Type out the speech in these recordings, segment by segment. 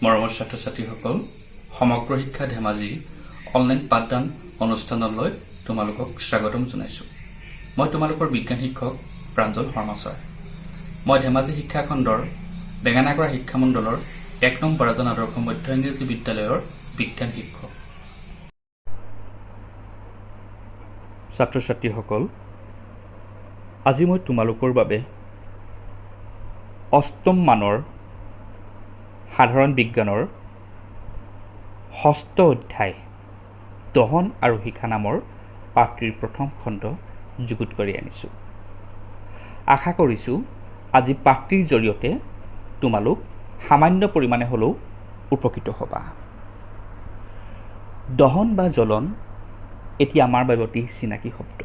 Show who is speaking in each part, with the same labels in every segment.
Speaker 1: মৰমৰ ছাত্ৰ-ছাত্ৰীসকল, সমগ্ৰ শিক্ষা ধেমাজি অনলাইন পাঠদান অনুষ্ঠানলৈ তোমালোকক স্বাগতম জনাইছোঁ। মই তোমালোকৰ বিজ্ঞান শিক্ষক প্ৰাঞ্জল শৰ্মা ছাৰ। মই ধেমাজি শিক্ষাখণ্ডৰ বেঙেনাগড়া শিক্ষামণ্ডলৰ ১ নং বৰাজান আদৰ্শ মধ্য ইংৰাজী বিদ্যালয়ৰ বিজ্ঞান শিক্ষক। ছাত্ৰ-ছাত্ৰীসকল, আজি মই তোমালোকৰ বাবে অষ্টম মানৰ সাধাৰণ বিজ্ঞানৰ ৬ষ্ঠ অধ্যায় দহন আৰু শিখা নামৰ পাঠটিৰ প্ৰথম খণ্ড যুগুত কৰি আনিছোঁ। আশা কৰিছোঁ আজি পাঠটিৰ জৰিয়তে তোমালোক সামান্য পৰিমাণে হ'লেও উপকৃত হ'বা। দহন বা জ্বলন এতিয়া আমাৰ বাবে অতি চিনাকি শব্দ।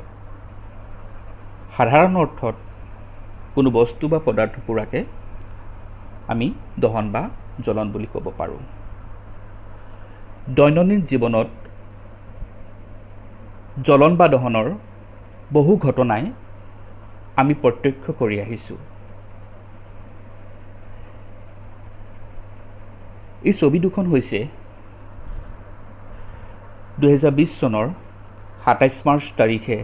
Speaker 1: সাধাৰণ অৰ্থত কোনো বস্তু বা পদাৰ্থ পোৰাকে আমি দহন বা জ্বলন বুলি ক'ব পাৰোঁ। দৈনন্দিন জীৱনত জ্বলন বা দহনৰ বহু ঘটনাই আমি প্ৰত্যক্ষ কৰি আহিছোঁ। এই ছবি দুখন হৈছে ২০২০ চনৰ ২৭ মাৰ্চ তাৰিখে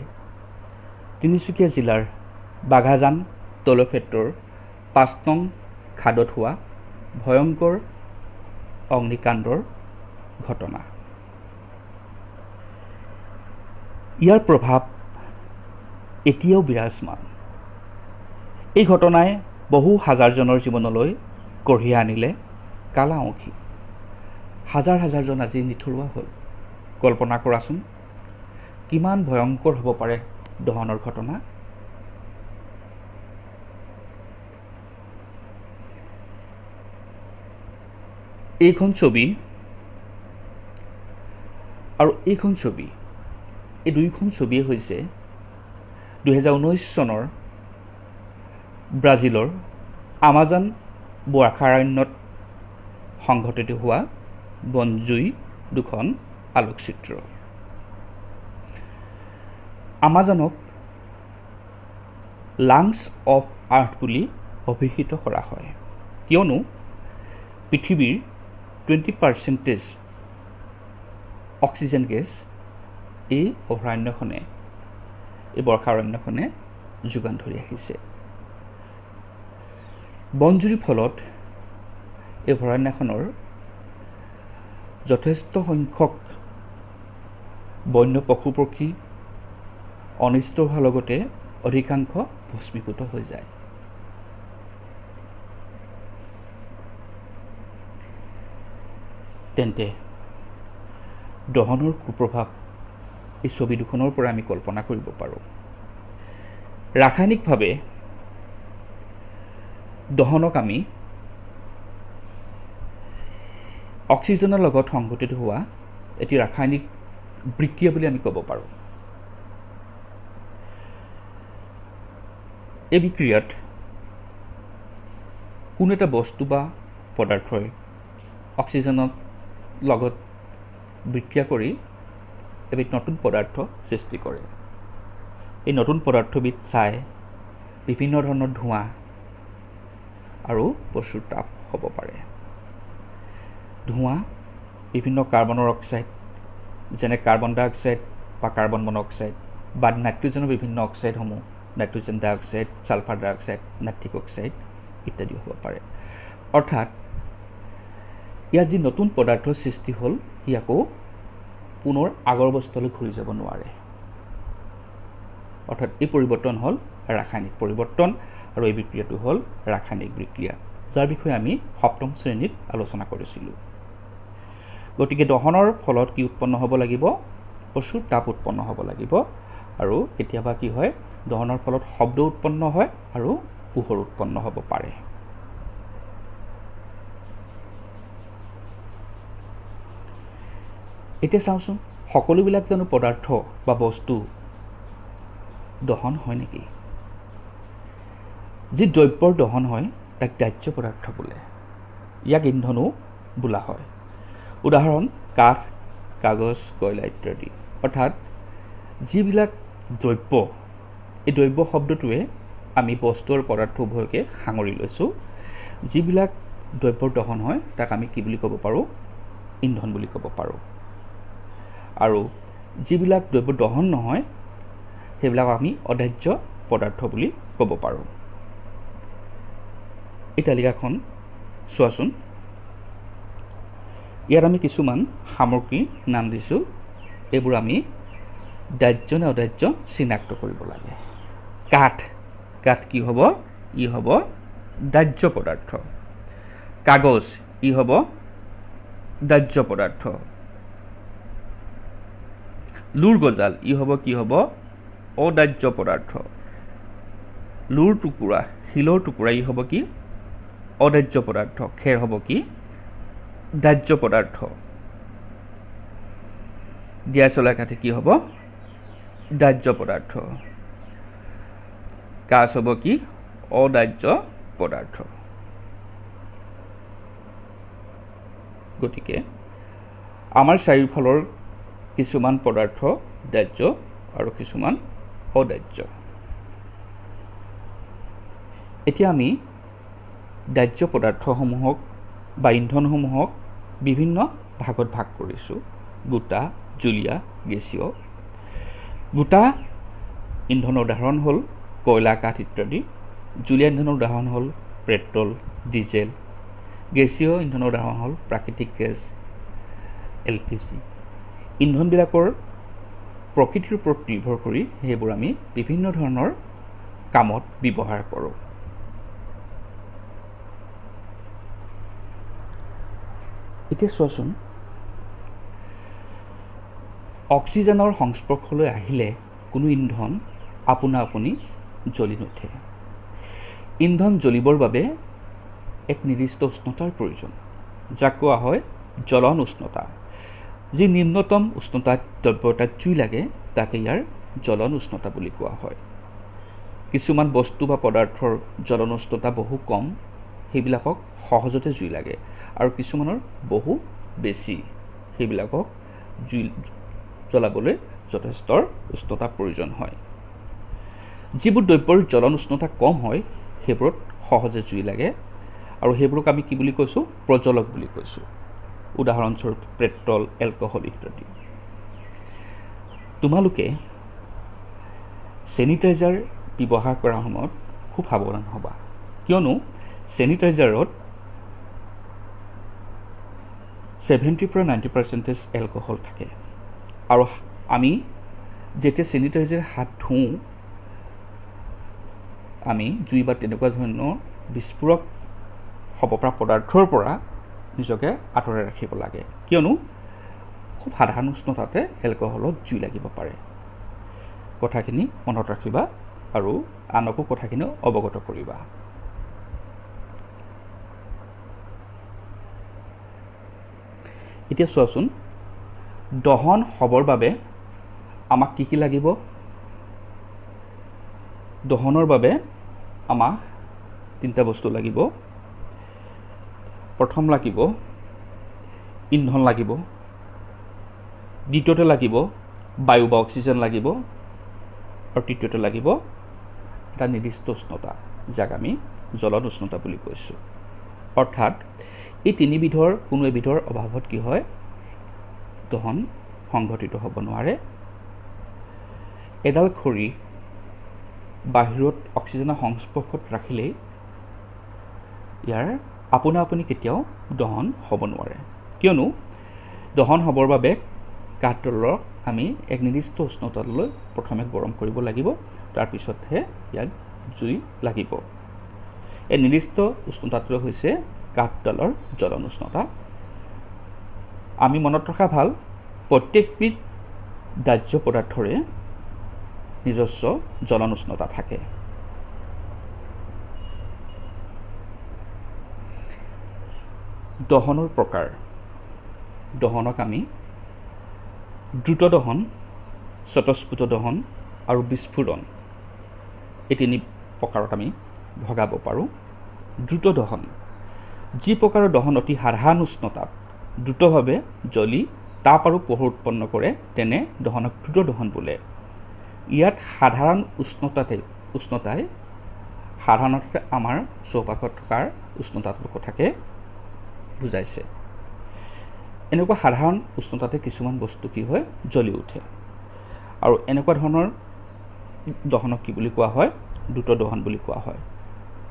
Speaker 1: তিনিচুকীয়া জিলাৰ বাঘাজান তৈলক্ষেত্ৰৰ ৫ নং খাদত হোৱা ভয়ংকৰ অগ্নিকাণ্ডৰ ঘটনা। ইয়াৰ প্ৰভাৱ এতিয়াও বিৰাজমান। এই ঘটনাই বহু হাজাৰজনৰ জীৱনলৈ কঢ়িয়াই আনিলে কালা আঁউসী। হাজাৰ হাজাৰজন আজি নিথৰুৱা হ'ল। কল্পনা কৰাচোন, কিমান ভয়ংকৰ হ'ব পাৰে দহনৰ ঘটনা। এইখন ছবি আৰু এইখন ছবি, এই দুয়োখন ছবিয়ে হৈছে ২০১৯ চনৰ ব্ৰাজিলৰ আমাজন বৰ্ষাৰণ্যত সংঘটিত হোৱা বনজুই দুখন আলোকচিত্ৰ। আমাজনক লাংছ অফ আৰ্থ বুলি অভিহিত কৰা হয়, কিয়নো পৃথিৱীৰ 20% অক্সিজেন গেছ এই বৰ্ষাৰণ্যখনে যোগান ধৰি আহিছে। বনজুৰিৰ ফলত এই অভয়াৰণ্যখনৰ যথেষ্ট সংখ্যক বন্য পশু পক্ষী অনিষ্ট হোৱাৰ লগতে অধিকাংশ ভস্মীভূত হৈ যায়। তেন্তে দহনৰ কুপ্ৰভাৱ এই ছবি দুখনৰ পৰা আমি কল্পনা কৰিব পাৰোঁ। ৰাসায়নিকভাৱে দহনক আমি অক্সিজেনৰ লগত সংঘটিত হোৱা এটি ৰাসায়নিক বিক্ৰিয়া বুলি আমি ক'ব পাৰোঁ। এই বিক্ৰিয়াত কোনো এটা বস্তু বা পদাৰ্থই অক্সিজেনৰ লগত বিক্ৰিয়া কৰি এবিধ নতুন পদাৰ্থ সৃষ্টি কৰে। এই নতুন পদাৰ্থবিধ চাই বিভিন্ন ধৰণৰ ধোঁৱা আৰু প্ৰচুৰ তাপ হ'ব পাৰে। ধোঁৱা বিভিন্ন কাৰ্বনৰ অক্সাইড যেনে কাৰ্বন ডাই অক্সাইড বা কাৰ্বন মন'ক্সাইড বা নাইট্ৰজেনৰ বিভিন্ন অক্সাইডসমূহ, নাইট্ৰজেন ডাই অক্সাইড, ছালফাৰ ডাই অক্সাইড, নাইট্ৰিক অক্সাইড ইত্যাদি হ'ব পাৰে। অৰ্থাৎ ইয়াত যি নতুন পদাৰ্থৰ সৃষ্টি হ'ল, সি আকৌ পুনৰ আগৰ অৱস্থালৈ ঘূৰি যাব নোৱাৰে। অৰ্থাৎ এই পৰিৱৰ্তন হ'ল ৰাসায়নিক পৰিৱৰ্তন আৰু এই বিক্ৰিয়াটো হ'ল ৰাসায়নিক বিক্ৰিয়া, যাৰ বিষয়ে আমি সপ্তম শ্ৰেণীত আলোচনা কৰিছিলোঁ। গতিকে দহনৰ ফলত কি উৎপন্ন হ'ব লাগিব? প্ৰচুৰ তাপ উৎপন্ন হ'ব লাগিব। আৰু কেতিয়াবা কি হয়, দহনৰ ফলত শব্দ উৎপন্ন হয় আৰু পোহৰ উৎপন্ন হ'ব পাৰে। এতিয়া চাওঁচোন, সকলোবিলাক জানো পদাৰ্থ বা বস্তু দহন হয় নেকি? যি দ্ৰব্যৰ দহন হয় তাক দাহ্য পদাৰ্থ বোলে। ইয়াক ইন্ধনো বোলা হয়। উদাহৰণ কাঠ, কাগজ, কয়লা ইত্যাদি। অৰ্থাৎ যিবিলাক দ্ৰব্য, এই দ্ৰব্য শব্দটোৱে আমি বস্তু আৰু পদাৰ্থ উভয়কে সাঙুৰি লৈছোঁ। যিবিলাক দ্ৰব্যৰ দহন হয় তাক আমি কি বুলি ক'ব পাৰোঁ ইন্ধন বুলি ক'ব পাৰোঁ আৰু যিবিলাক দ্ৰব্য দহন নহয় সেইবিলাক আমি অদাহ্য পদাৰ্থ বুলি ক'ব পাৰোঁ এই তালিকাখন চোৱাচোন ইয়াত আমি কিছুমান সামগ্ৰীৰ নাম দিছোঁ এইবোৰ আমি দাহ্য নে অদাহ্য চিনাক্ত কৰিব লাগে কাঠ কি হ'ব ই হ'ব দাহ্য পদাৰ্থ কাগজ ই হ'ব দাহ্য পদাৰ্থ লুৰ গজাল ই হ'ব কি হ'ব অদাহ্য পদাৰ্থ লুৰ টুকুৰা শিলৰ টুকুৰা ই হ'ব কি অদাহ্য পদাৰ্থ খেৰ হ'ব কি দাহ্য পদাৰ্থ দিয়াচলা কাঠি কি হ'ব দাহ্য পদাৰ্থ কাঁচ হ'ব কি অদাহ্য পদাৰ্থ গতিকে আমাৰ চাৰিওফালৰ কিছুমান পদাৰ্থ দাহ্য আৰু কিছুমান অদাহ্য এতিয়া আমি দাহ্য পদাৰ্থসমূহক বা ইন্ধনসমূহক বিভিন্ন ভাগত ভাগ কৰিছোঁ গোটা জুলীয়া গেছীয় গোটা ইন্ধনৰ উদাহৰণ হ'ল কয়লা কাঠ ইত্যাদি জুলীয়া ইন্ধনৰ উদাহৰণ হ'ল পেট্ৰল ডিজেল গেছীয় ইন্ধনৰ উদাহৰণ হ'ল প্ৰাকৃতিক গেছ LPG ইন্ধনবিলাকৰ প্ৰকৃতিৰ ওপৰত নিৰ্ভৰ কৰি সেইবোৰ আমি বিভিন্ন ধৰণৰ কামত ব্যৱহাৰ কৰোঁ এতিয়া চোৱাচোন অক্সিজেনৰ সংস্পৰ্শলৈ আহিলে কোনো ইন্ধন আপোনা আপুনি জ্বলি নুঠে ইন্ধন জ্বলিবৰ বাবে এক নিৰ্দিষ্ট উষ্ণতাৰ প্ৰয়োজন যাক কোৱা হয় জ্বলন উষ্ণতা যি নিম্নতম উষ্ণতাত দ্ৰব্য এটাত জুই লাগে তাকে ইয়াৰ জ্বলন উষ্ণতা বুলি কোৱা হয় কিছুমান বস্তু বা পদাৰ্থৰ জ্বলন উষ্ণতা বহু কম সেইবিলাকক সহজতে জুই লাগে আৰু কিছুমানৰ বহু বেছি সেইবিলাকক জুই জ্বলাবলৈ যথেষ্ট উষ্ণতাৰ প্ৰয়োজন হয় যিবোৰ দ্ৰব্যৰ জ্বলন উষ্ণতা কম হয় সেইবোৰত সহজে জুই লাগে আৰু সেইবোৰক আমি কি বুলি কৈছোঁ প্ৰজ্বলক বুলি কৈছোঁ উদাহৰণস্বৰূপে পেট্ৰল এলকহল ইত্যাদি তোমালোকে চেনিটাইজাৰ ব্যৱহাৰ কৰাৰ সময়ত খুব সাৱধান হ'বা কিয়নো চেনিটাইজাৰত 70 পৰা 90% এলকহল থাকে আৰু আমি যেতিয়া চেনিটাইজাৰ হাত ধুওঁ আমি জুই বা তেনেকুৱা ধৰণৰ বিস্ফোৰক হ'ব পৰা পদাৰ্থৰ পৰা নিজকে আঁতৰাই ৰাখিব লাগে কিয়নো খুব সাধাৰণ উষ্ণতাতে এলকহলত জুই লাগিব পাৰে কথাখিনি মনত ৰাখিবা আৰু আনকো কথাখিনি অৱগত কৰিবা এতিয়া চোৱাচোন দহন হ'বৰ বাবে আমাক কি লাগিব দহনৰ বাবে আমাক তিনিটা বস্তু লাগিব প্ৰথম লাগিব ইন্ধন লাগিব দ্বিতীয়তে লাগিব বায়ু বা অক্সিজেন লাগিব আৰু তৃতীয়তে লাগিব এটা নিৰ্দিষ্ট উষ্ণতা যাক আমি জ্বলন উষ্ণতা বুলি কৈছোঁ অৰ্থাৎ এই তিনিবিধৰ কোনো এবিধৰ অভাৱত কি হয় দহন সংঘটিত হ'ব নোৱাৰে এডাল খৰি বাহিৰত অক্সিজেনৰ সংস্পৰ্শত ৰাখিলেই ইয়াৰ আপোনা আপুনি কেতিয়াও দহন হ'ব নোৱাৰে কিয়নো দহন হ'বৰ বাবে কাঠডালক আমি এক নিৰ্দিষ্ট উষ্ণতালৈ প্ৰথমে গৰম কৰিব লাগিব তাৰপিছতহে ইয়াক জুই লাগিব এই নিৰ্দিষ্ট উষ্ণতাটো হৈছে কাঠডালৰ জ্বলন উষ্ণতা আমি মনত ৰখা ভাল প্ৰত্যেকবিধ দাহ্য পদাৰ্থৰে নিজস্ব জ্বলন উষ্ণতা থাকে দহনৰ প্ৰকাৰ দহনক আমি দ্ৰুত দহন স্বতঃস্ফূৰ্ত দহন আৰু বিস্ফোৰণ এই তিনি প্ৰকাৰত আমি ভগাব পাৰোঁ দ্ৰুত দহন যি প্ৰকাৰৰ দহন অতি সাধাৰণ উষ্ণতাত দ্ৰুতভাৱে জ্বলি তাপ আৰু পোহৰ উৎপন্ন কৰে তেনে দহনক দ্ৰুত দহন বোলে ইয়াত সাধাৰণ উষ্ণতাই সাধাৰণতে আমাৰ চৌপাশত থকাৰ উষ্ণতাটোৰ কথাকে বুজাইছে। এনেকুৱা সাধাৰণ উষ্ণতাতে কিছুমান বস্তু কি হয় জ্বলি উঠে আৰু এনেকুৱা ধৰণৰ দহনক কি বুলি কোৱা হয় দ্ৰুত দহন বুলি কোৱা হয়।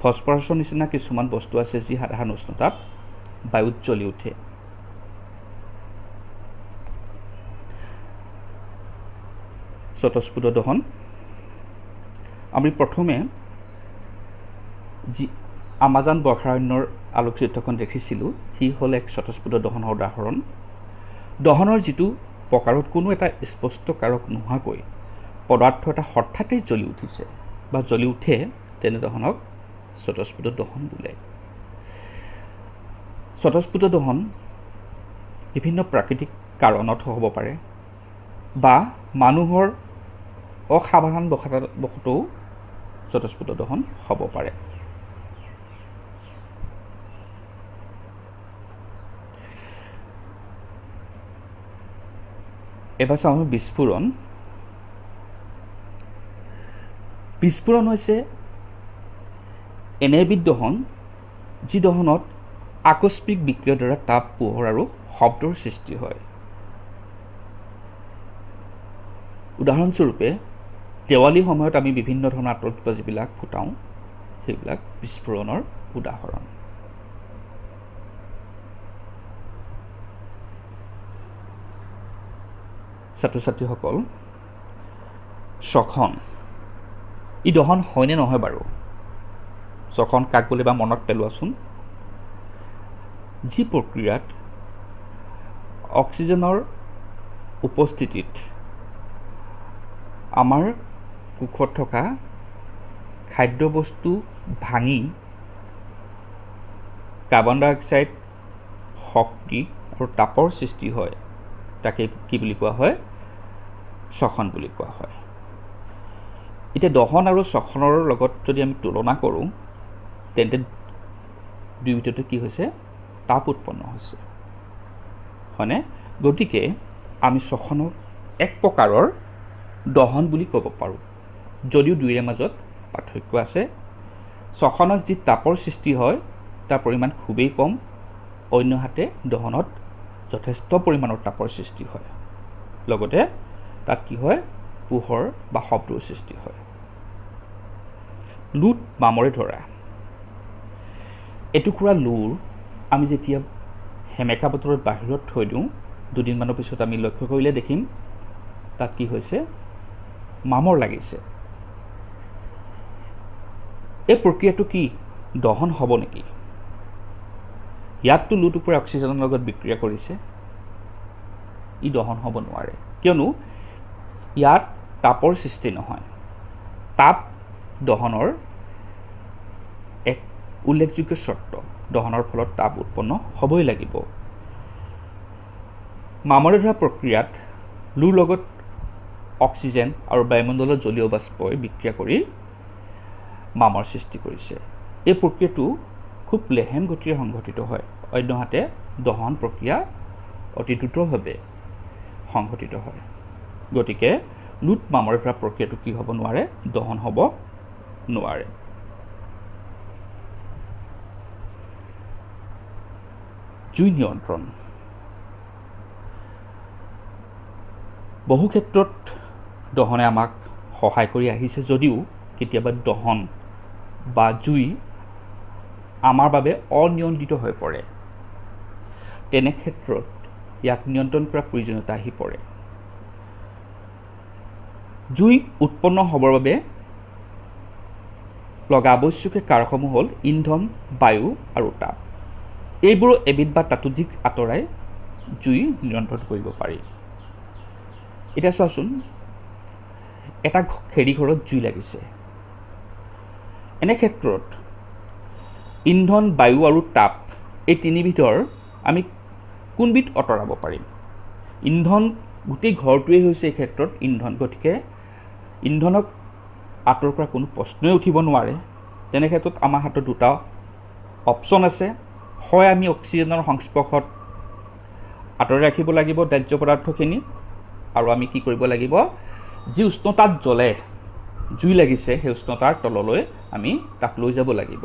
Speaker 1: ফছফৰাছৰ নিচিনা কিছুমান বস্তু আছে যি সাধাৰণ উষ্ণতাত বায়ুত জ্বলি উঠে। স্বতঃস্ফুৰ্ত দহন আমি প্ৰথমে যি আমাজন বৰ্ষাৰণ্যৰ আলোকচিত্ৰখন দেখিছিলোঁ সি হ'ল এক স্বতঃস্ফুৰ্ত দহনৰ উদাহৰণ। দহনৰ যিটো প্ৰকাৰত কোনো এটা স্পষ্ট কাৰক নোহোৱাকৈ পদাৰ্থ এটা হঠাতেই জ্বলি উঠিছে বা জ্বলি উঠে তেনে দহনক স্বতঃস্ফুৰ্ত দহন বোলে। স্বতঃস্ফুৰ্ত দহন বিভিন্ন প্ৰাকৃতিক কাৰণত হ'ব পাৰে বা মানুহৰ অসাৱধানবশতও স্বতঃস্ফুৰ্ত দহন হ'ব পাৰে। এবাৰ চাওঁ বিস্ফোৰণ। বিস্ফোৰণ হৈছে এনে এবিধ দহন যি দহনত আকস্মিক বিক্ৰিয়াৰ দ্বাৰা তাপ, পোহৰ আৰু শব্দৰ সৃষ্টি হয়। উদাহৰণস্বৰূপে দেৱালীৰ সময়ত আমি বিভিন্ন ধৰণৰ আতচবাজীবিলাক ফুটাওঁ, সেইবিলাক বিস্ফোৰণৰ উদাহৰণ। ছাত্ৰ ছাত্ৰীসকল, শ্বসন ই দহন হয়নে নহয় বাৰু? শ্বসন কাক বোলে বা মনত পেলোৱাচোন। যি প্ৰক্ৰিয়াত অক্সিজেনৰ উপস্থিতিত আমাৰ কোষত থকা খাদ্যবস্তু ভাঙি কাৰ্বন ডাই অক্সাইড, শক্তি আৰু তাপৰ সৃষ্টি হয় তাকে কি বুলি কোৱা হয়? শ্বসন বুলি কোৱা হয়। এতিয়া দহন আৰু শ্বসনৰ লগত যদি আমি তুলনা কৰোঁ তেন্তে দুয়োটাতে কি হৈছে? তাপ উৎপন্ন হৈছে, হয়নে? গতিকে আমি শ্বসনক এক প্ৰকাৰৰ দহন বুলি ক'ব পাৰোঁ, যদিও দুয়োৰে মাজত পাৰ্থক্য আছে। শ্বসনত যি তাপৰ সৃষ্টি হয় তাৰ পৰিমাণ খুবেই কম, অন্যহাতে দহনত যথেষ্ট পৰিমাণৰ তাপৰ সৃষ্টি হয়, লগতে তাত কি হয়? পোহৰ বা শব্দৰ সৃষ্টি হয়। লুট মামৰে ধৰা এটুকুৰা লুৰ আমি যেতিয়া সেমেকা বতৰত বাহিৰত থৈ দিওঁ, দুদিনমানৰ পিছত আমি লক্ষ্য কৰিলে দেখিম তাত কি হৈছে? মামৰ লাগিছে। এই প্ৰক্ৰিয়াটো কি দহন হ'ব নেকি? ইয়াততো লুটুকুৰা অক্সিজেনৰ লগত বিক্ৰিয়া কৰিছে, ই দহন হ'ব নোৱাৰে, কিয়নো ইয়াত তাপৰ সৃষ্টি নহয়। তাপ দহনৰ এক উল্লেখযোগ্য চৰ্ত, দহনৰ ফলত তাপ উৎপন্ন হ'বই লাগিব। মামৰে ধৰা প্ৰক্ৰিয়াত লুৰ লগত অক্সিজেন আৰু বায়ুমণ্ডলৰ জলীয় বাষ্পই বিক্ৰিয়া কৰি মামৰ সৃষ্টি কৰিছে। এই প্ৰক্ৰিয়াটো খুব লেহেম গতিৰে সংঘটিত হয়, অন্যহাতে দহন প্ৰক্ৰিয়া অতি দ্ৰুতভাৱে সংঘটিত হয়। গতিকে লুট মামৰে ধৰা প্ৰক্ৰিয়াটো কি হ'ব নোৱাৰে? দহন হ'ব নোৱাৰে। জুই নিয়ন্ত্ৰণ। বহু ক্ষেত্ৰত দহনে আমাক সহায় কৰি আহিছে, যদিও কেতিয়াবা দহন বা জুই আমাৰ বাবে অনিয়ন্ত্ৰিত হৈ পৰে। তেনে ক্ষেত্ৰত ইয়াক নিয়ন্ত্ৰণ কৰাৰ প্ৰয়োজনীয়তা আহি পৰে। জুই উৎপন্ন হ'বৰ বাবে লগা আৱশ্যকীয় কাৰকসমূহ হ'ল ইন্ধন, বায়ু আৰু তাপ। এইবোৰ এবিধ বা তাতোধিক আঁতৰাই জুই নিয়ন্ত্ৰণ কৰিব পাৰি। এতিয়া চোৱাচোন, এটা খেৰী ঘৰত জুই লাগিছে। এনে ক্ষেত্ৰত ইন্ধন, বায়ু আৰু তাপ এই তিনিবিধৰ আমি কোনবিধ আঁতৰাব পাৰিম? ইন্ধন, গোটেই ঘৰটোৱেই হৈছে এই ক্ষেত্ৰত ইন্ধন, গতিকে ইন্ধনক আঁতৰ কৰা কোনো প্ৰশ্নই উঠিব নোৱাৰে। তেনে ক্ষেত্ৰত আমাৰ হাতত দুটা অপশ্যন আছে, হয় আমি অক্সিজেনৰ সংস্পৰ্শত আঁতৰাই ৰাখিব লাগিব দাহ্য পদাৰ্থখিনি, আৰু আমি কি কৰিব লাগিব? যি উষ্ণতাত জ্বলে, জুই লাগিছে সেই উষ্ণতাৰ তললৈ আমি তাক লৈ যাব লাগিব।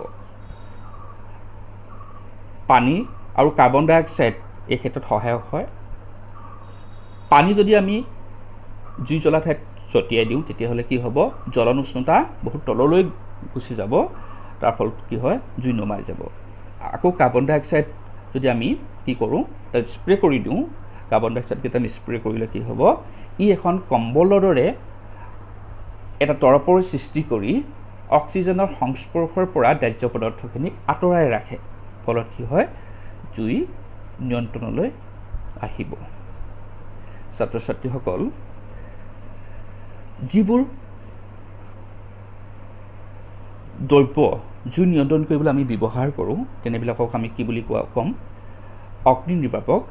Speaker 1: পানী আৰু কাৰ্বন ডাই অক্সাইড এই ক্ষেত্ৰত সহায়ক হয়। পানী যদি আমি জুই জ্বলা ঠাইত ছটিয়াই দিওঁ তেতিয়াহ'লে কি হ'ব, জ্বলন উষ্ণতা বহুত তললৈ গুচি যাব, তাৰ ফলত কি হয়, জুই নুমাই যাব। আকৌ কাৰ্বন ডাই অক্সাইড যদি আমি কি কৰোঁ, তাত স্প্ৰে কৰি দিওঁ, কাৰ্বন ডাই অক্সাইডকেইটা আমি স্প্ৰে কৰিলে কি হ'ব, ই এখন কম্বলৰ দৰে এটা তৰপৰ সৃষ্টি কৰি অক্সিজেনৰ সংস্পৰ্শৰ পৰা দাহ্য পদাৰ্থখিনিক আঁতৰাই ৰাখে। ফলত কি হয়, জুই নিয়ন্ত্ৰণলৈ আহিব। ছাত্ৰ ছাত্ৰীসকল, যিবোৰ দ্ৰব্য জুই নিয়ন্ত্ৰণ কৰিবলৈ আমি ব্যৱহাৰ কৰোঁ তেনেবিলাকক আমি কি বুলি ক'ম, অগ্নি নিৰ্বাপক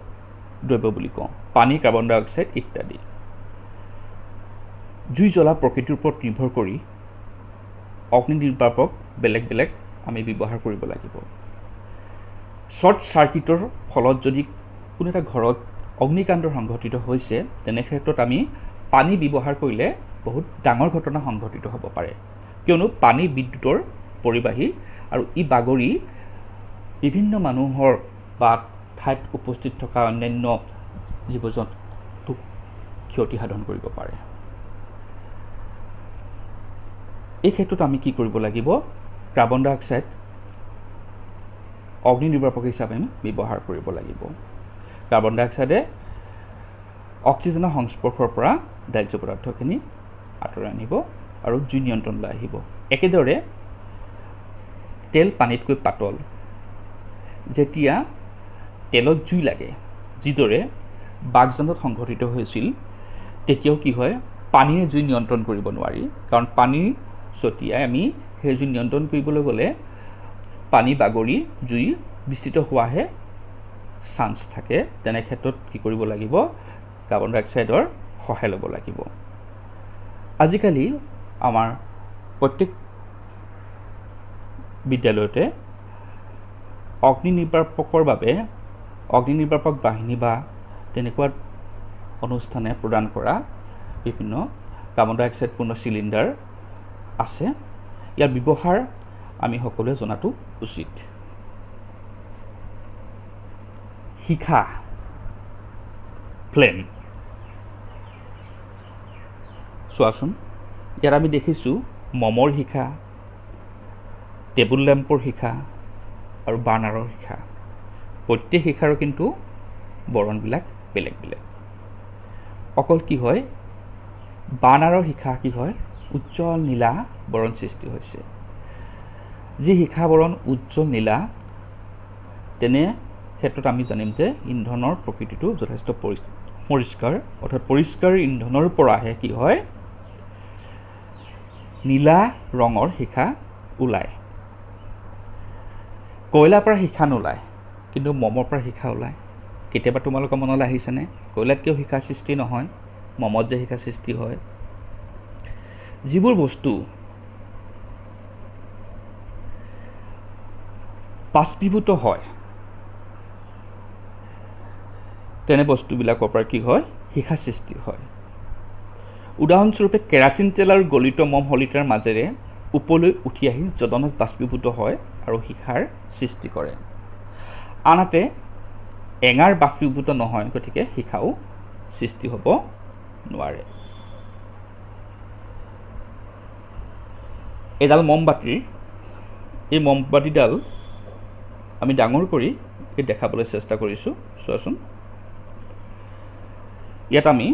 Speaker 1: দ্ৰব্য বুলি কওঁ। পানী, কাৰ্বন ডাই অক্সাইড ইত্যাদি। জুই জ্বলা প্ৰকৃতিৰ ওপৰত নিৰ্ভৰ কৰি অগ্নি নিৰ্বাপক বেলেগ বেলেগ আমি ব্যৱহাৰ কৰিব লাগিব। শ্বৰ্ট চাৰ্কিটৰ ফলত যদি কোনো এটা ঘৰত অগ্নিকাণ্ড সংঘটিত হৈছে তেনে ক্ষেত্ৰত আমি পানী ব্যৱহাৰ কৰিলে বহুত ডাঙৰ ঘটনা সংঘটিত হ'ব পাৰে, কিয়নো পানী বিদ্যুতৰ পৰিবাহী আৰু ই বাগৰি বিভিন্ন মানুহৰ বা ঠাইত উপস্থিত থকা অন্যান্য জীৱ জন্তুক ক্ষতি সাধন কৰিব পাৰে। এই ক্ষেত্ৰত আমি কি কৰিব লাগিব, কাৰ্বন ডাই অক্সাইড অগ্নি নিৰ্বাপক হিচাপে আমি ব্যৱহাৰ কৰিব লাগিব। কাৰ্বন ডাই অক্সাইডে অক্সিজেনৰ সংস্পৰ্শৰ পৰা দাহ্য পদাৰ্থখিনি আঁতৰাই আনিব আৰু জুই নিয়ন্ত্ৰণলৈ আহিব। একেদৰে তেল পানীতকৈ পাতল। যেতিয়া তেলত জুই লাগে, যিদৰে বাগজানত সংঘটিত হৈছিল, তেতিয়াও কি হয়, পানীৰে জুই নিয়ন্ত্ৰণ কৰিব নোৱাৰি, কাৰণ পানী ছটিয়াই আমি সেই জুই নিয়ন্ত্ৰণ কৰিবলৈ গ'লে পানী বাগৰি জুই বিস্তৃত হোৱাহে চান্স থাকে। তেনে ক্ষেত্ৰত কি কৰিব লাগিব, কাৰ্বন ডাই অক্সাইডৰ সহায় ল'ব লাগিব। আজিকালি আমাৰ প্ৰত্যেক বিদ্যালয়তে অগ্নি নিৰ্বাপকৰ বাবে অগ্নি নিৰ্বাপক বাহিনী বা তেনেকুৱা অনুষ্ঠানে প্ৰদান কৰা বিভিন্ন কাৰ্বন ডাই অক্সাইডপূৰ্ণ চিলিণ্ডাৰ আছে। ইয়াৰ ব্যৱহাৰ আমি সকলোৱে জনাটো উচিত। শিখা, ফ্লেম, চোৱাচোন, ইয়াত আমি দেখিছোঁ মমৰ শিখা, টেবুল লেম্পৰ শিখা আৰু বাৰ্ণাৰৰ শিখা। প্ৰত্যেক শিখাৰো কিন্তু বৰণবিলাক বেলেগ বেলেগ। অকল কি হয়, বাৰ্ণাৰৰ শিখা কি হয়, উজ্জ্বল নীলা বৰণ সৃষ্টি হৈছে। যি শিখা বৰণ উজ্জ্বল নীলা, তেনে ক্ষেত্ৰত আমি জানিম যে ইন্ধনৰ প্ৰকৃতিটো যথেষ্ট পৰিষ্কাৰ, অৰ্থাৎ পৰিষ্কাৰ ইন্ধনৰ পৰাহে কি হয়, নীলা ৰঙৰ শিখা ওলায়। কয়লাৰ পৰা শিখা নোলায়, কিন্তু মমৰ পৰা শিখা ওলায়। কেতিয়াবা তোমালোকৰ মনলৈ আহিছেনে, কয়লাত কিয় শিখাৰ সৃষ্টি নহয়, মমত যে শিখাৰ সৃষ্টি হয়? যিবোৰ বস্তু বাষ্পীভূত হয় তেনে বস্তুবিলাকৰ পৰা কি হয়, শিখা সৃষ্টি হয়। উদাহৰণস্বৰূপে কেৰাচিন তেল আৰু গলিত মম সলিতাৰ মাজেৰে ওপৰলৈ উঠি আহি জ্বলনত বাষ্পীভূত হয় আৰু শিখাৰ সৃষ্টি কৰে। আনহাতে এঙাৰ বাষ্পীভূত নহয়, গতিকে শিখাও সৃষ্টি হ'ব নোৱাৰে। এডাল মমবাতিৰ, এই মমবাতিডাল আমি ডাঙৰ কৰি দেখাবলৈ চেষ্টা কৰিছোঁ। চোৱাচোন, ইয়াত আমি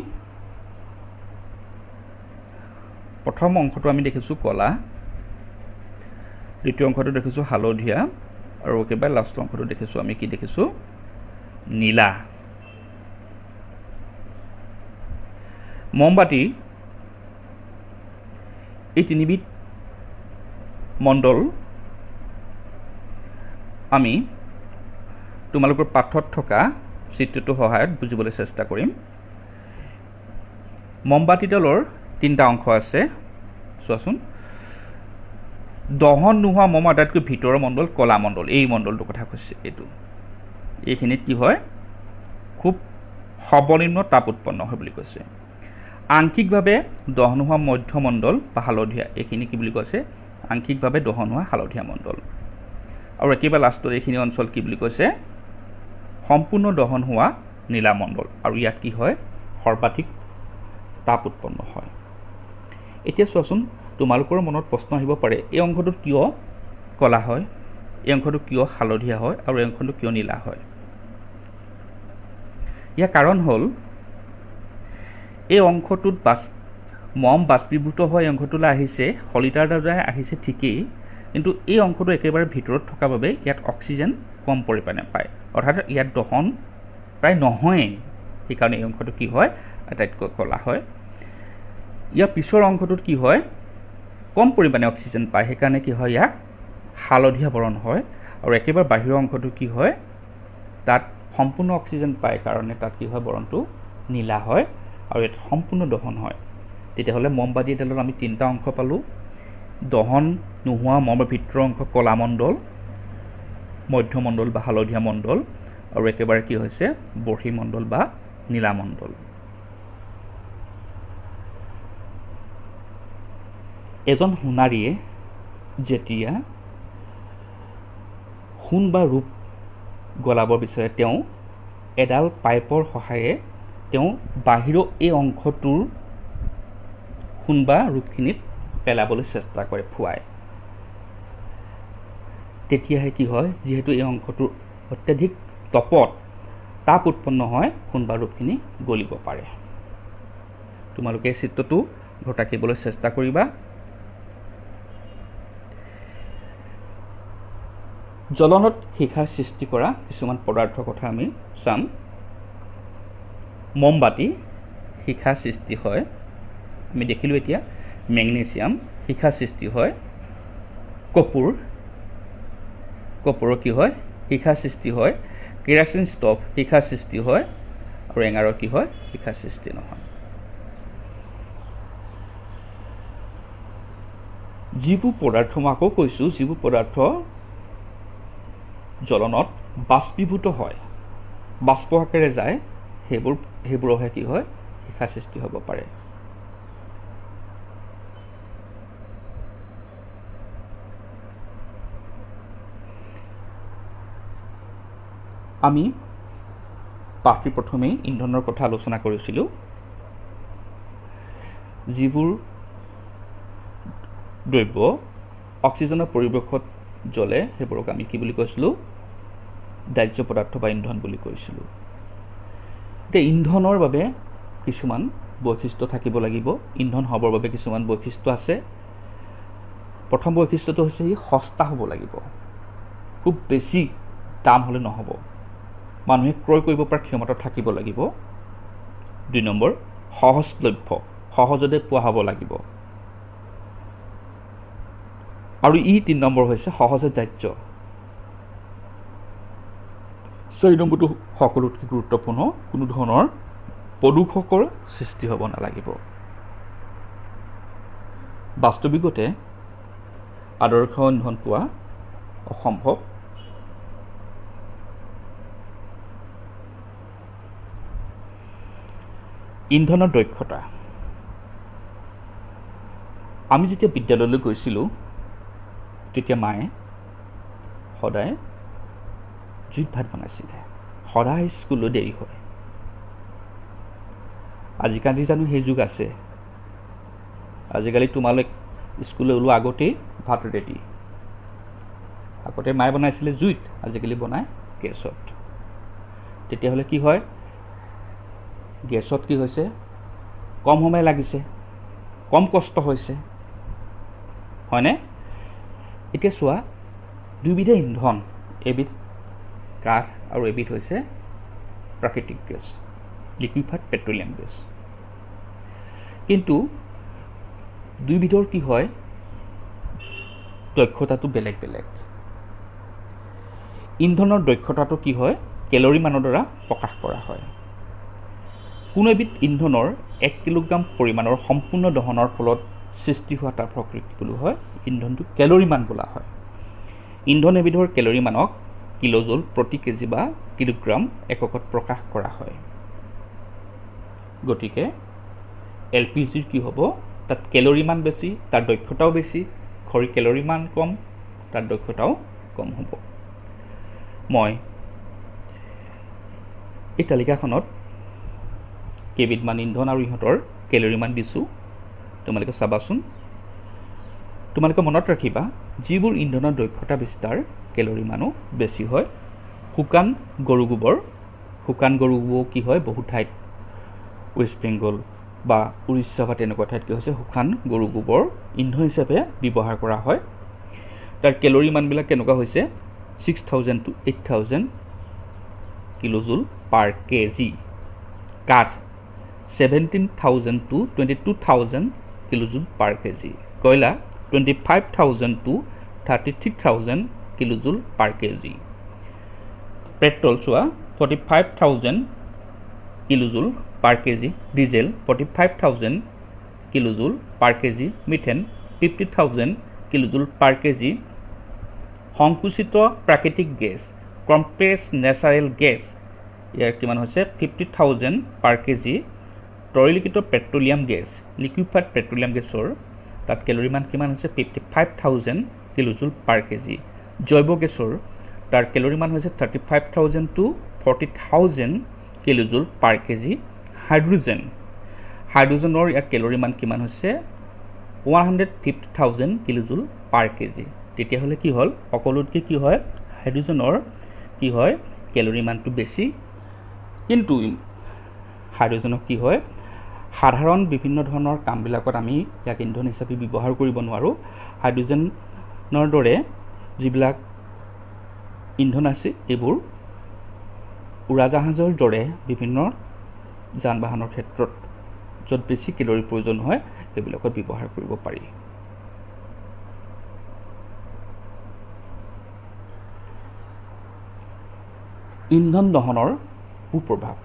Speaker 1: প্ৰথম অংশটো আমি দেখিছোঁ ক'লা, দ্বিতীয় অংশটো দেখিছোঁ হালধীয়া, আৰু একেবাৰে লাষ্টৰ অংশটো দেখিছোঁ আমি কি দেখিছোঁ, নীলা। মমবাতি এই তিনিবিধ মণ্ডল আমি তোমালোকৰ পাঠত থকা চিত্ৰটোৰ সহায়ত বুজিবলৈ চেষ্টা কৰিম। মমবাতিডালৰ তিনিটা অংশ আছে, চোৱাচোন। দহন নোহোৱা মম আটাইতকৈ ভিতৰৰ মণ্ডল কলা মণ্ডল, এই মণ্ডলটোৰ কথা কৈছে। এইখিনিত কি হয়, খুব সৰ্বনিম্ন তাপ উৎপন্ন হয় বুলি কৈছে। আংশিকভাৱে দহন হোৱা মধ্যমণ্ডল বা হালধীয়া, এইখিনি কি বুলি কৈছে, আংশিকভাৱে দহন হোৱা হালধীয়া মণ্ডল। আৰু একেবাৰে লাষ্টত এইখিনি অঞ্চল কি বুলি কৈছে, সম্পূৰ্ণ দহন হোৱা নীলামণ্ডল আৰু ইয়াত কি হয় সৰ্বাধিক তাপ উৎপন্ন হয় এতিয়া চোৱাচোন তোমালোকৰ মনত প্ৰশ্ন আহিব পাৰে এই অংশটো কিয় কলা হয় এই অংশটো কিয় হালধীয়া হয় আৰু এই অংশটো কিয় নীলা হয় ইয়াৰ কাৰণ হ'ল এই অংশটোত মম বাষ্পীভূত হৈ অংশটোলৈ আহিছে সলিতাৰ দ্বাৰা আহিছে ঠিকেই কিন্তু এই অংশটো একেবাৰে ভিতৰত থকা বাবে ইয়াত অক্সিজেন কম পৰিমাণে পায় অৰ্থাৎ ইয়াত দহন প্ৰায় নহয়েই সেইকাৰণে এই অংশটো কি হয় আটাইতকৈ কলা হয় ইয়াৰ পিছৰ অংশটোত কি হয় কম পৰিমাণে অক্সিজেন পায় সেইকাৰণে কি হয় ইয়াক হালধীয়া বৰণ হয় আৰু একেবাৰে বাহিৰৰ অংশটো কি হয় তাত সম্পূৰ্ণ অক্সিজেন পায় কাৰণে তাত কি হয় বৰণটো নীলা হয় আৰু ইয়াত সম্পূৰ্ণ দহন হয় তেতিয়াহ'লে মমবাতি এডালত আমি তিনিটা অংশ পালোঁ দহন নোহোৱা মমৰ ভিতৰৰ অংশ কলা মণ্ডল মধ্যমণ্ডল বা হালধীয়া মণ্ডল আৰু একেবাৰে কি হৈছে বৰ্হি মণ্ডল বা নীলা মণ্ডল এজন সোণাৰীয়ে যেতিয়া সোণ বা ৰূপ গলাব বিচাৰে তেওঁ এডাল পাইপৰ সহায়েৰে তেওঁ বাহিৰৰ এই অংশটোৰ সোণ বা ৰূপখিনিত পেলাবলৈ চেষ্টা কৰে ফুৱাই তেতিয়াহে কি হয় যিহেতু এই অংশটোৰ অত্যাধিক তপত তাপ উৎপন্ন হয় সোণ বা ৰূপখিনি গলিব পাৰে তোমালোকে এই চিত্ৰটো ঘৰত আঁকিবলৈ চেষ্টা কৰিবা জ্বলনত শিখাৰ সৃষ্টি কৰা কিছুমান পদাৰ্থৰ কথা আমি চাম মমবাতি শিখা সৃষ্টি হয় আমি দেখিলোঁ এতিয়া মেগনেছিয়াম শিখা সৃষ্টি হয় কপুৰৰ কি হয় শিখা সৃষ্টি হয় কেৰাচিন ষ্টভ শিখা সৃষ্টি হয় আৰু এঙাৰৰ কি হয় শিখা সৃষ্টি নহয় যিবোৰ পদাৰ্থ মই আকৌ কৈছোঁ যিবোৰ পদাৰ্থ জ্বলনত বাষ্পীভূত হয় বাষ্প আকাৰে যায় সেইবোৰৰহে কি হয় শিখা সৃষ্টি হ'ব পাৰে আমি পাঠটি প্ৰথমেই ইন্ধনৰ কথা আলোচনা কৰিছিলোঁ যিবোৰ দ্ৰব্য অক্সিজেনৰ পৰিৱেশত জ্বলে সেইবোৰক আমি কি বুলি কৈছিলোঁ দাহ্য পদাৰ্থ বা ইন্ধন বুলি কৈছিলোঁ এতিয়া ইন্ধনৰ বাবে কিছুমান বৈশিষ্ট্য থাকিব লাগিব ইন্ধন হ'বৰ বাবে কিছুমান বৈশিষ্ট্য আছে প্ৰথম বৈশিষ্ট্যটো হৈছে ই সস্তা হ'ব লাগিব খুব বেছি দাম হ'লে নহ'ব মানুহে ক্ৰয় কৰিব পৰা ক্ষমতা থাকিব লাগিব 2 নম্বৰ সহজলভ্য সহজতে পোৱা হ'ব লাগিব আৰু 3 নম্বৰ হৈছে সহজে দাহ্য 4 নম্বৰটো সকলোতকৈ গুৰুত্বপূৰ্ণ কোনো ধৰণৰ প্ৰদূষকৰ সৃষ্টি হ'ব নালাগিব বাস্তৱিকতে আদৰ্শ ইন্ধন পোৱা অসম্ভৱ ইন্ধনৰ দক্ষতা আমি যেতিয়া বিদ্যালয়লৈ গৈছিলোঁ তেতিয়া মায়ে সদায় জুইত ভাত বনাইছিলে সদায় স্কুললৈ দেৰি হয় আজিকালি জানো সেই যুগ আছে আজিকালি তোমালোক স্কুললৈ ওলোৱা আগতেই ভাত ৰেডি আগতে মায়ে বনাইছিলে জুইত আজিকালি বনায় গেছত তেতিয়াহ'লে কি হয় গেছত কি হৈছে কম সময় লাগিছে কম কষ্ট হৈছে হয়নে এতিয়া চোৱা দুবিধে ইন্ধন এবিধ কাঠ আৰু এবিধ হৈছে প্ৰাকৃতিক গেছ লিকুইফাইড পেট্ৰলিয়াম গেছ কিন্তু দুইবিধৰ কি হয় দক্ষতাটো বেলেগ বেলেগ ইন্ধনৰ দক্ষতাটো কি হয় কেলৰি মানৰ দ্বাৰা প্ৰকাশ কৰা হয় কোনো এবিধ ইন্ধনৰ 1 কিলোগ্ৰাম পৰিমাণৰ সম্পূৰ্ণ দহনৰ ফলত সৃষ্টি হোৱা তাৰ প্ৰকৃতি বুলি হয় ইন্ধনটো কেলৰি মান বোলা হয় ইন্ধন এবিধৰ কেলৰি মানক কিলোজুল প্ৰতি কেজি বা কিলোগ্ৰাম এককত প্ৰকাশ কৰা হয় গতিকে এলপিজিৰ কি হ'ব তাত কেলৰি মান বেছি তাৰ দক্ষতাও বেছি খৰি কেলৰি মান কম তাৰ দক্ষতাও কম হ'ব মই এই তালিকাখনত কেইবিধমান ইন্ধন আৰু ইহঁতৰ কেলৰিমান দিছোঁ, তোমালোকে চাবাচোন। তোমালোকে মনত ৰাখিবা, যিবোৰ ইন্ধনৰ দক্ষতা বেছি তাৰ কেলৰিমানো বেছি হয়। শুকান গৰু গোবৰ কি হয়, বহু ঠাইত ৱেষ্ট বেংগল বা উৰিষ্যা বা তেনেকুৱা ঠাইত কি হৈছে, শুকান গৰু গোবৰ ইন্ধন হিচাপে ব্যৱহাৰ কৰা হয়। তাৰ কেলৰিমানবিলাক কেনেকুৱা হৈছে, 6000 to 8000 কিলোজুল পাৰ কেজি। কাঠ 17,000 to 22,000 কিলোজুল পাৰ কেজি। কয়লা 25,000 to 33,000 kilojoule per KG. Petrol চোৱা 45,000 kilojoule per KG. Diesel 45,000 kilojoule per KG. Methane 50,000 kilojoule per KG. সংকুচিত প্ৰাকৃতিক গেছ কম্প্ৰেছ নেচাৰেল গেছ, ইয়াৰ কিমান হৈছে 50,000 পাৰ কেজি। তৰলীকৃত পেট্ৰলিয়াম গেছ লিকুইফাইড পেট্ৰলিয়াম গেছৰ তাত কেলৰিমান কিমান হৈছে 55,000 কিলোজুল পাৰ কেজি। জৈৱ গেছৰ তাৰ কেলৰিমান হৈছে 35,000 to 40,000 কিলোজুল পাৰ কেজি। হাইড্ৰজেনৰ ইয়াৰ কেলৰিমান কিমান হৈছে 150,000 কিলোজুল পাৰ কেজি। তেতিয়াহ'লে কি হ'ল, সকলোতকৈ কি হয়, হাইড্ৰজেনৰ কি হয় কেলৰিমানটো বেছি। কিন্তু হাইড্ৰজেনক কি হয়, সাধাৰণ বিভিন্ন ধৰণৰ কামবিলাকত আমি ইয়াক ইন্ধন হিচাপে ব্যৱহাৰ কৰিব নোৱাৰোঁ। হাইড্ৰজেনৰ দৰে যিবিলাক ইন্ধন আছে এইবোৰ উৰাজাহাজৰ দৰে বিভিন্ন যান বাহনৰ ক্ষেত্ৰত য'ত বেছি কেলৰিৰ প্ৰয়োজন হয় সেইবিলাকত ব্যৱহাৰ কৰিব পাৰি। ইন্ধন দহনৰ কুপ্ৰভাৱ।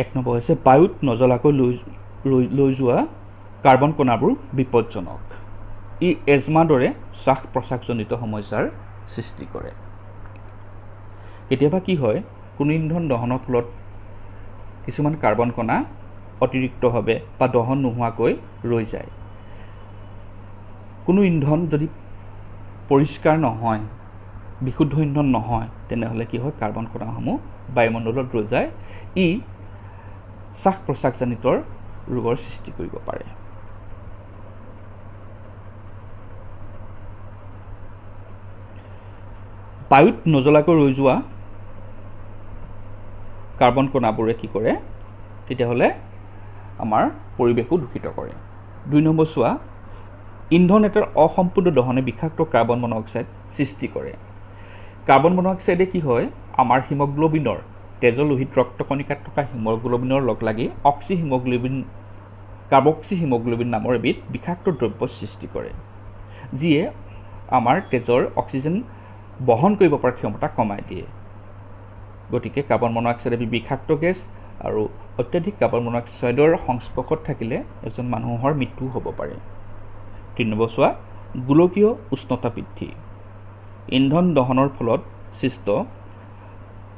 Speaker 1: 1 নম্বৰ হৈছে বায়ুত নজ্বলাকৈ লৈ যোৱা কাৰ্বন কণাবোৰ বিপদজনক। ই এজমাৰ দৰে শ্বাস প্ৰশ্বাসজনিত সমস্যাৰ সৃষ্টি কৰে। কেতিয়াবা কি হয়, কোনো ইন্ধন দহনৰ ফলত কিছুমান কাৰ্বন কণা অতিৰিক্তভাৱে বা দহন নোহোৱাকৈ ৰৈ যায়। কোনো ইন্ধন যদি পৰিষ্কাৰ নহয়, বিশুদ্ধ ইন্ধন নহয়, তেনেহ'লে কি হয়, কাৰ্বন কণাসমূহ বায়ুমণ্ডলত ৰৈ যায়। ই শ্বাস প্ৰশ্বাসজনিত ৰোগৰ সৃষ্টি কৰিব পাৰে। বায়ুত নজ্বলাকৈ ৰৈ যোৱা কাৰ্বন কণাবোৰে কি কৰে, তেতিয়াহ'লে আমাৰ পৰিৱেশো দূষিত কৰে। 2 নম্বৰ চোৱা, ইন্ধন এটাৰ অসম্পূৰ্ণ দহনে বিষাক্ত কাৰ্বন মন'ক্সাইড সৃষ্টি কৰে। কাৰ্বন মন'ক্সাইডে কি হয়, আমাৰ হিমগ্ল'বিনৰ তেজৰ লোহিত ৰক্তকণিকাত থকা হিমগ্ল'বিনৰ লগ লাগি কাৰ্বক্সি হিমগ্ল'বিন নামৰ এবিধ বিষাক্ত দ্ৰব্য সৃষ্টি কৰে, যিয়ে আমাৰ তেজৰ অক্সিজেন বহন কৰিব পৰা ক্ষমতা কমাই দিয়ে। গতিকে কাৰ্বন মন'ক্সাইড এবিধ বিষাক্ত গেছ আৰু অত্যাধিক কাৰ্বন মন'ক্সাইডৰ সংস্পৰ্শত থাকিলে এজন মানুহৰ মৃত্যু হ'ব পাৰে। 3 নম্বৰ চোৱা, গোলকীয় উষ্ণতা বৃদ্ধি। ইন্ধন দহনৰ ফলত সৃষ্ট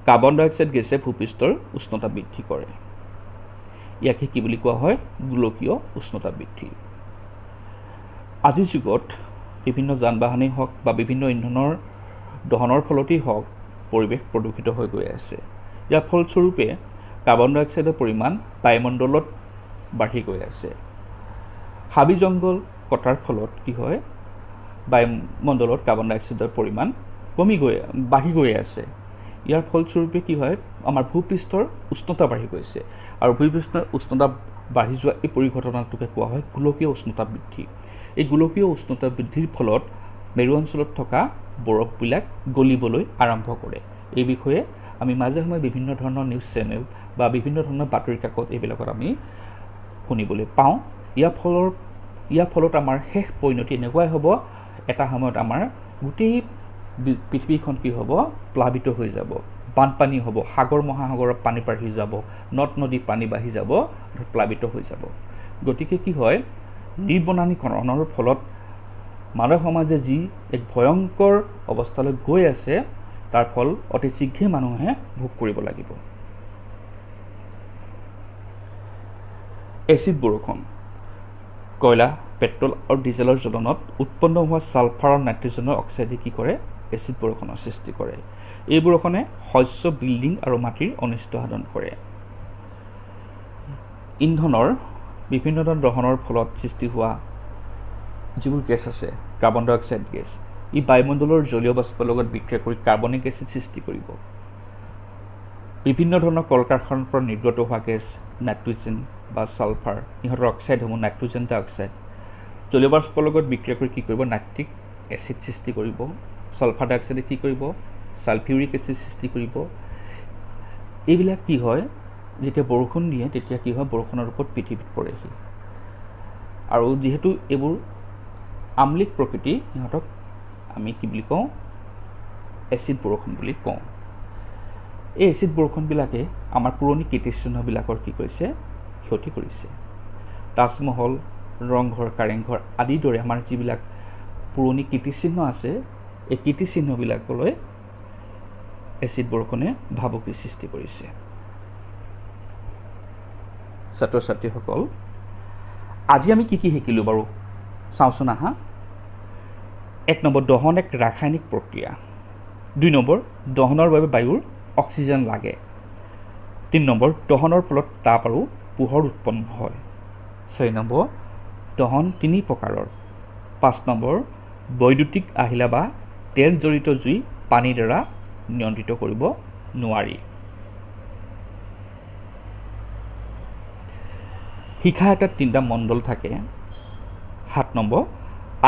Speaker 1: কাৰ্বন ডাই অক্সাইড গেছে ভূপৃষ্ঠৰ উষ্ণতা বৃদ্ধি কৰে। ইয়াকে কি বুলি কোৱা হয়, গোলকীয় উষ্ণতা বৃদ্ধি। আজিৰ যুগত বিভিন্ন যান বাহনেই হওক বা বিভিন্ন ইন্ধনৰ দহনৰ ফলতেই হওক পৰিৱেশ প্ৰদূষিত হৈ গৈ আছে। ইয়াৰ ফলস্বৰূপে কাৰ্বন ডাই অক্সাইডৰ পৰিমাণ বায়ুমণ্ডলত বাঢ়ি গৈ আছে। হাবি জংঘল কটাৰ ফলত কি হয়, বায়ুমণ্ডলত কাৰ্বন ডাই অক্সাইডৰ পৰিমাণ বাঢ়ি গৈ আছে। ইয়াৰ ফলস্বৰূপে কি হয়, আমাৰ ভূপৃষ্ঠৰ উষ্ণতা বাঢ়ি গৈছে আৰু ভূপৃষ্ঠৰ উষ্ণতা বাঢ়ি যোৱা এই পৰিঘটনাটোকে কোৱা হয় গোলকীয় উষ্ণতা বৃদ্ধি। এই গোলকীয় উষ্ণতা বৃদ্ধিৰ ফলত মেৰু অঞ্চলত থকা বৰফবিলাক গলিবলৈ আৰম্ভ কৰে। এই বিষয়ে আমি মাজে সময়ে বিভিন্ন ধৰণৰ নিউজ চেনেল বা বিভিন্ন ধৰণৰ বাতৰি কাকত এইবিলাকত আমি শুনিবলৈ পাওঁ। ইয়াৰ ফলত আমাৰ শেষ পৰিণতি এনেকুৱাই হ'ব, এটা সময়ত আমাৰ গোটেই পৃথিৱীখন কি হ'ব, প্লাবিত হৈ যাব, বানপানী হ'ব, সাগৰ মহাসাগৰৰ পানী বাঢ়ি যাব, নদ নদী পানী বাঢ়ি যাব, প্লাবিত হৈ যাব। গতিকে কি হয়, নিৰ্বনানীকৰণৰ ফলত মানৱ সমাজে যি এক ভয়ংকৰ অৱস্থালৈ গৈ আছে, তাৰ ফল অতি শীঘ্ৰে মানুহে ভোগ কৰিব লাগিব। এচিড বৰষুণ। কয়লা, পেট্ৰল আৰু ডিজেলৰ জ্বলনত উৎপন্ন হোৱা ছালফাৰ আৰু নাইট্ৰজেনৰ অক্সাইডে কি কৰে, এচিড বৰষুণৰ সৃষ্টি কৰে। এই বৰষুণে শস্য, বিল্ডিং আৰু মাটিৰ অনিষ্ট সাধন কৰে। ইন্ধনৰ বিভিন্ন ধৰণৰ দহনৰ ফলত সৃষ্টি হোৱা যিবোৰ গেছ আছে, কাৰ্বন ডাই অক্সাইড গেছ, ই বায়ুমণ্ডলৰ জলীয় বাষ্পৰ লগত বিক্ৰিয়া কৰি কাৰ্বনিক এচিড সৃষ্টি কৰিব। বিভিন্ন ধৰণৰ কল কাৰখানাৰ পৰা নিৰ্গত হোৱা গেছ, নাইট্ৰজেন বা ছালফাৰ, ইহঁতৰ অক্সাইডসমূহ নাইট্ৰজেন ডাই অক্সাইড জলীয় বাষ্পৰ লগত বিক্ৰিয়া কৰি কি কৰিব? নাইট্ৰিক এচিড সৃষ্টি কৰিব। ছালফাৰ ডাই অক্সাইডে কি কৰিব? ছালফিউৰিক এচিড সৃষ্টি কৰিব। এইবিলাক কি হয়, যেতিয়া বৰষুণ দিয়ে তেতিয়া কি হয়? বৰষুণৰ ৰূপত পৃথিৱীত পৰেহি। আৰু যিহেতু এইবোৰ আম্লিক প্ৰকৃতি, ইহঁতক আমি কি বুলি কওঁ? এচিড বৰষুণ বুলি কওঁ। এই এচিড বৰষুণবিলাকে আমাৰ পুৰণি কীৰ্তিচিহ্নবিলাকৰ কি কৰিছে? ক্ষতি কৰিছে। তাজমহল, ৰংঘৰ, কাৰেংঘৰ আদিৰ দৰে আমাৰ যিবিলাক পুৰণি কীৰ্তিচিহ্ন আছে, এই কীৰ্তিচিহ্নবিলাকলৈ এচিড বৰষুণে ভাবুকিৰ সৃষ্টি কৰিছে। ছাত্ৰ ছাত্ৰীসকল, আজি আমি কি শিকিলোঁ বাৰু? চাওঁচোন আহা। 1 নম্বৰ, দহন এক ৰাসায়নিক প্ৰক্ৰিয়া। 2 নম্বৰ, দহনৰ বাবে বায়ুৰ অক্সিজেন লাগে। 3 নম্বৰ, দহনৰ ফলত তাপ আৰু পোহৰ উৎপন্ন হয়। 4 নম্বৰ, দহন 3 প্ৰকাৰৰ। 5 নম্বৰ, বৈদ্যুতিক আহিলা বা তেল জড়িত জুই পানীৰ দ্বাৰা নিয়ন্ত্ৰিত কৰিব নোৱাৰি। শিখা এটাত 3টা মণ্ডল থাকে। 7 নম্বৰ,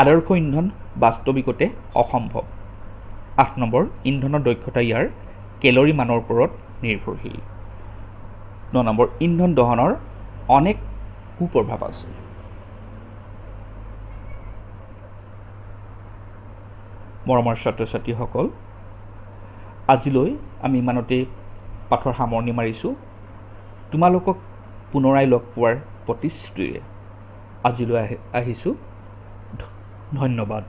Speaker 1: আদৰ্শ ইন্ধন বাস্তৱিকতে অসম্ভৱ। 8 নম্বৰ, ইন্ধনৰ দক্ষতা ইয়াৰ কেলৰি মানৰ ওপৰত নিৰ্ভৰশীল। 9 নম্বৰ, ইন্ধন দহনৰ অনেক কুপ্ৰভাৱ আছে। মৰমৰ ছাত্ৰ ছাত্ৰীসকল, আজিলৈ আমি ইমানতে পাঠৰ সামৰণি মাৰিছোঁ। তোমালোকক পুনৰাই লগ পোৱাৰ প্ৰতিশ্ৰুতিৰে আজিলৈ আহিছোঁ। ধন্যবাদ।